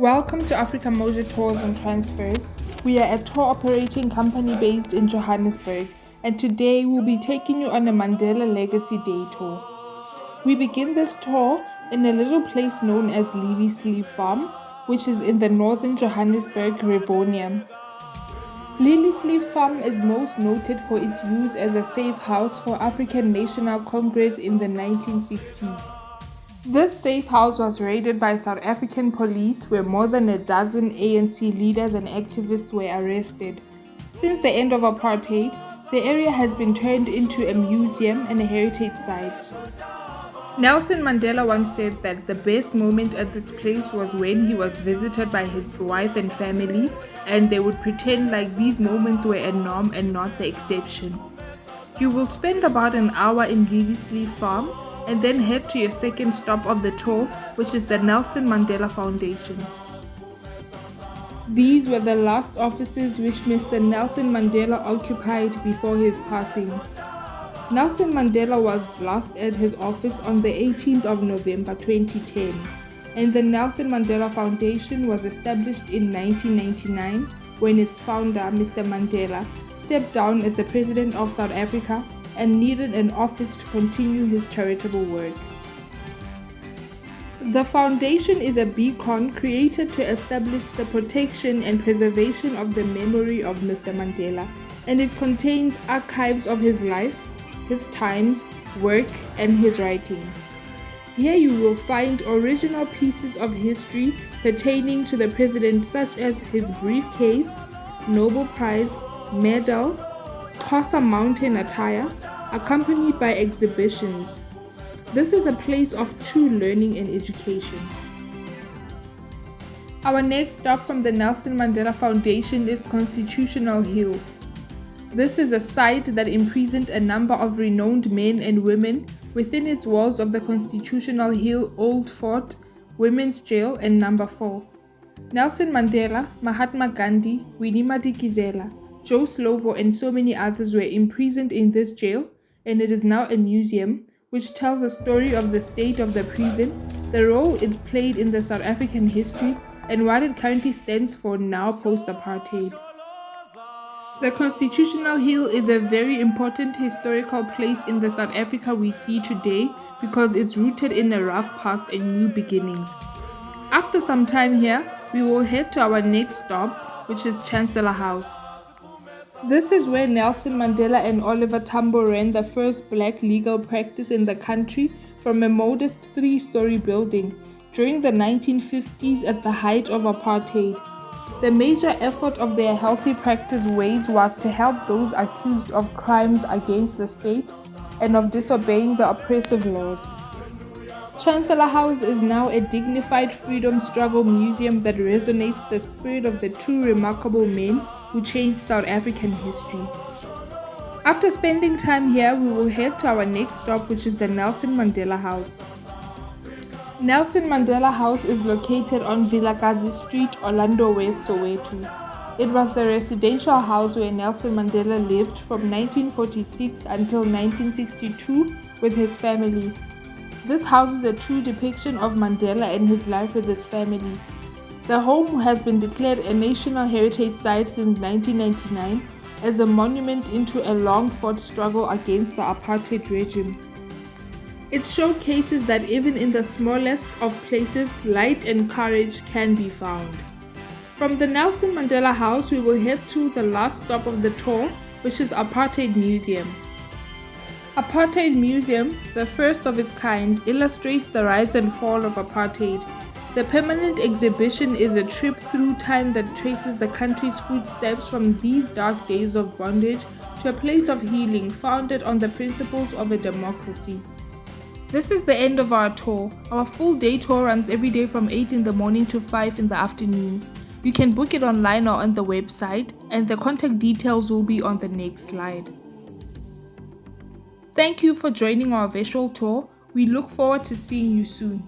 Welcome to Africa Moja Tours and Transfers. We are a tour operating company based in Johannesburg, and today we'll be taking you on a Mandela Legacy Day Tour. We begin this tour in a little place known as Liliesleaf Farm, which is in the northern Johannesburg, Rivonia. Liliesleaf Farm is most noted for its use as a safe house for African National Congress in the 1960s. This safe house was raided by South African police, where more than a dozen ANC leaders and activists were arrested. Since the end of apartheid, the area has been turned into a museum and a heritage site. Nelson Mandela once said that the best moment at this place was when he was visited by his wife and family, and they would pretend like these moments were a norm and not the exception. You will spend about an hour in Lilieslief Farm and then head to your second stop of the tour, which is the Nelson Mandela Foundation. These were the last offices which Mr. Nelson Mandela occupied before his passing. Nelson Mandela was last at his office on the 18th of November 2010, and the Nelson Mandela Foundation was established in 1999 when its founder, Mr. Mandela, stepped down as the President of South Africa and needed an office to continue his charitable work. The foundation is a beacon created to establish the protection and preservation of the memory of Mr. Mandela, and it contains archives of his life, his times, work, and his writing. Here you will find original pieces of history pertaining to the president, such as his briefcase, Nobel Prize, medal, Xhosa mountain attire, accompanied by exhibitions. This is a place of true learning and education. Our next stop from the Nelson Mandela Foundation is Constitutional Hill. This is a site that imprisoned a number of renowned men and women within its walls of the Constitutional Hill Old Fort, Women's Jail, and Number 4. Nelson Mandela, Mahatma Gandhi, Winnie Madikizela, Joe Slovo, and so many others were imprisoned in this jail, and it is now a museum which tells a story of the state of the prison, the role it played in the South African history, and what it currently stands for now post-apartheid. The Constitutional Hill is a very important historical place in the South Africa we see today because it's rooted in a rough past and new beginnings. After some time here, we will head to our next stop, which is Chancellor House. This is where Nelson Mandela and Oliver Tambo ran the first black legal practice in the country from a modest 3-story building during the 1950s at the height of apartheid. The major effort of their healthy practice ways was to help those accused of crimes against the state and of disobeying the oppressive laws. Chancellor House is now a dignified freedom struggle museum that resonates the spirit of the two remarkable men who changed South African history. After spending time here, we will head to our next stop, which is the Nelson Mandela House. Nelson Mandela House is located on Vilakazi Street, Orlando West, Soweto. It was the residential house where Nelson Mandela lived from 1946 until 1962 with his family. This house is a true depiction of Mandela and his life with his family. The home has been declared a National Heritage Site since 1999 as a monument into a long-fought struggle against the apartheid regime. It showcases that even in the smallest of places, light and courage can be found. From the Nelson Mandela House, we will head to the last stop of the tour, which is Apartheid Museum. Apartheid Museum, the first of its kind, illustrates the rise and fall of apartheid. The permanent exhibition is a trip through time that traces the country's footsteps from these dark days of bondage to a place of healing founded on the principles of a democracy. This is the end of our tour. Our full day tour runs every day from 8 in the morning to 5 in the afternoon. You can book it online or on the website, and the contact details will be on the next slide. Thank you for joining our virtual tour. We look forward to seeing you soon.